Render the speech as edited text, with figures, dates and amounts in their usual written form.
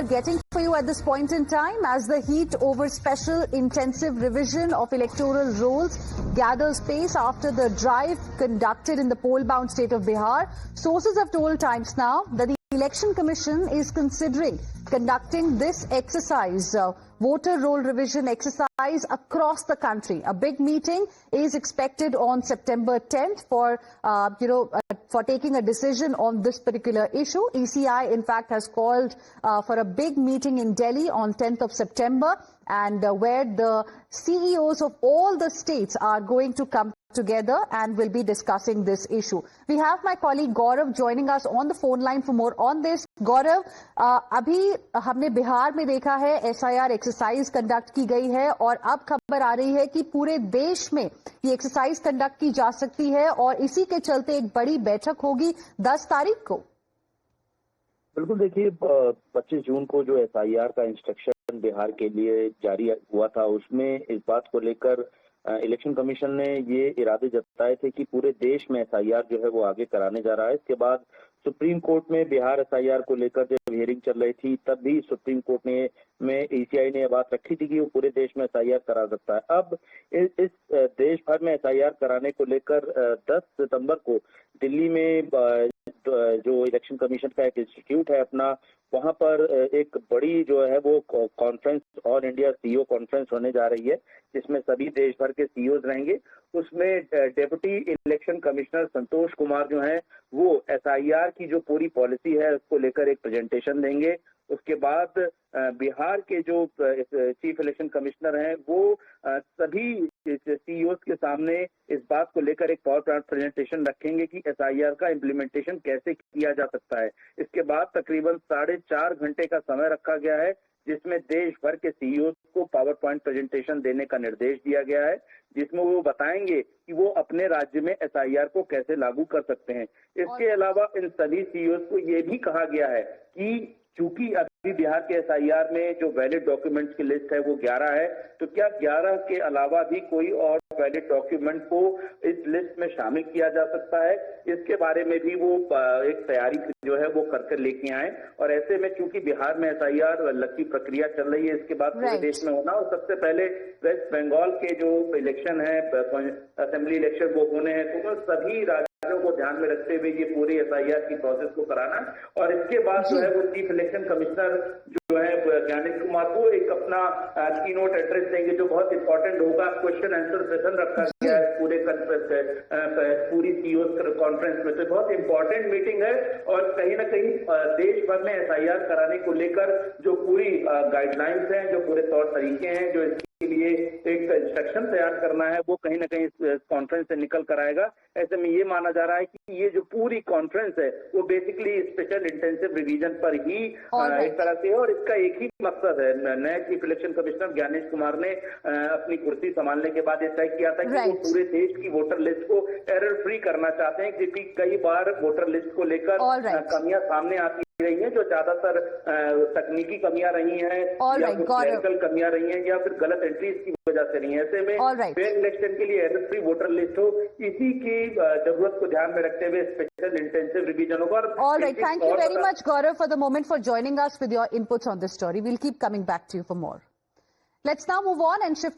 getting for you at this point in time as the heat over special intensive revision of electoral rolls gathers pace after the drive conducted in the poll-bound state of Bihar. Sources have told Times Now that the Election Commission is considering conducting this exercise, voter roll revision exercise across the country. A big meeting is expected on September 10th for taking a decision on this particular issue. ECI, in fact, has called for a big meeting in Delhi on 10th of September, and where the CEOs of all the states are going to come together and will be discussing this issue. We have my colleague Gaurav joining us on the phone line for more on this. Gaurav, अभी हमने बिहार में देखा है SIR exercise conduct की गई है और अब खबर आ रही है कि पूरे देश में ये एक्सरसाइज कंडक्ट की जा सकती है और इसी के चलते एक बड़ी बैठक होगी 10 तारीख को। बिल्कुल, देखिए 25 जून को जो SIR का इंस्ट्रक्शन बिहार के लिए जारी हुआ था, उसमें इस बात को लेकर इलेक्शन कमीशन ने ये इरादे जताए थे कि पूरे देश में SIR जो है वो आगे कराने जा रहा है। इसके बाद सुप्रीम कोर्ट में बिहार SIR को लेकर जब हियरिंग चल रही थी, तब भी सुप्रीम कोर्ट में ECI ने यह बात रखी थी कि वो पूरे देश में SIR करा सकता है। अब इस देश भर में SIR कराने को लेकर 10 सितंबर को दिल्ली में जो इलेक्शन कमीशन का एक इंस्टीट्यूट है अपना, वहां पर एक बड़ी जो है वो conference, all India CEO conference होने जा रही है, जिसमें सभी देश भर के CEOs रहेंगे। उसमें deputy election commissioner Santosh Kumar जो हैं वो SIR की जो पूरी पॉलिसी है उसको लेकर एक प्रेजेंटेशन देंगे। उसके बाद बिहार के जो चीफ इलेक्शन कमिश्नर हैं वो सभी CEOs के सामने इस बात को लेकर एक पावर पॉइंट प्रेजेंटेशन रखेंगे कि SIR का इम्प्लीमेंटेशन कैसे किया जा सकता है। इसके बाद तकरीबन 4.5 घंटे का समय रखा गया है, जिसमें देश भर के CEOs को पावर पॉइंट प्रेजेंटेशन देने का निर्देश दिया गया है, जिसमें वो बताएंगे कि वो अपने राज्य में SIR को कैसे लागू कर सकते हैं। इसके अलावा इन सभी CEOs को ये भी कहा गया है कि चूंकि अभी बिहार के SIR में जो वैलिड डॉक्यूमेंट्स की लिस्ट है वो 11 है, तो क्या 11 के अलावा भी कोई और वैलिड डॉक्यूमेंट को इस लिस्ट में शामिल किया जा सकता है? इसके बारे में भी वो एक तैयारी जो है वो कर लेके आए। और ऐसे में चूंकि बिहार में SIR की प्रक्रिया चल रही है, इसके बाद पूरे देश में होना, और सबसे पहले वेस्ट बंगाल के जो इलेक्शन है, असेंबली इलेक्शन वो होने हैं, तो सभी राज्यों को ध्यान में रखते हुए ये पूरी SIR की प्रोसेस को कराना। और इसके बाद जो है वो चीफ इलेक्शन कमिश्नर जो है ज्ञानेश कुमार को एक अपना कीनोट एड्रेस देंगे, जो बहुत इंपॉर्टेंट होगा। क्वेश्चन आंसर सेशन रखा गया है पूरी CEOs कॉन्फ्रेंस में, तो बहुत इंपॉर्टेंट मीटिंग है। और कहीं ना कहीं देश भर में SIR कराने को लेकर जो पूरी गाइडलाइंस हैं, जो पूरे तौर तरीके हैं, जो के लिए एक इंस्ट्रक्शन तैयार करना है, वो कहीं ना कहीं इस कॉन्फ्रेंस से निकल कर आएगा। ऐसे में ये माना जा रहा है कि ये जो पूरी कॉन्फ्रेंस है वो बेसिकली स्पेशल इंटेंसिव रिवीजन पर ही एक तरह से है, और इसका एक ही मकसद है। नए chief election commissioner Gyanesh Kumar ने अपनी कुर्सी संभालने के बाद ये तय किया था कि वो पूरे देश की वोटर लिस्ट को एरर फ्री करना चाहते हैं, क्योंकि कई बार वोटर लिस्ट को लेकर कमियां सामने आती रही हैं, जो ज्यादातर तकनीकी कमियां रही हैं या टेक्निकल कमियां रही हैं या फिर गलत एंट्रीज की वजह से रही है। ऐसे में फेयर इलेक्शन के लिए एरर फ्री वोटर लिस्ट हो, इसी की जरूरत को ध्यान में रखते हुए स्पेशल इंटेंसिव रिवीजन होगा। All right, thank you very much, Gaurav, for the moment, for joining us with your inputs on this story. We'll keep coming back to you for more. Let's now move on and shift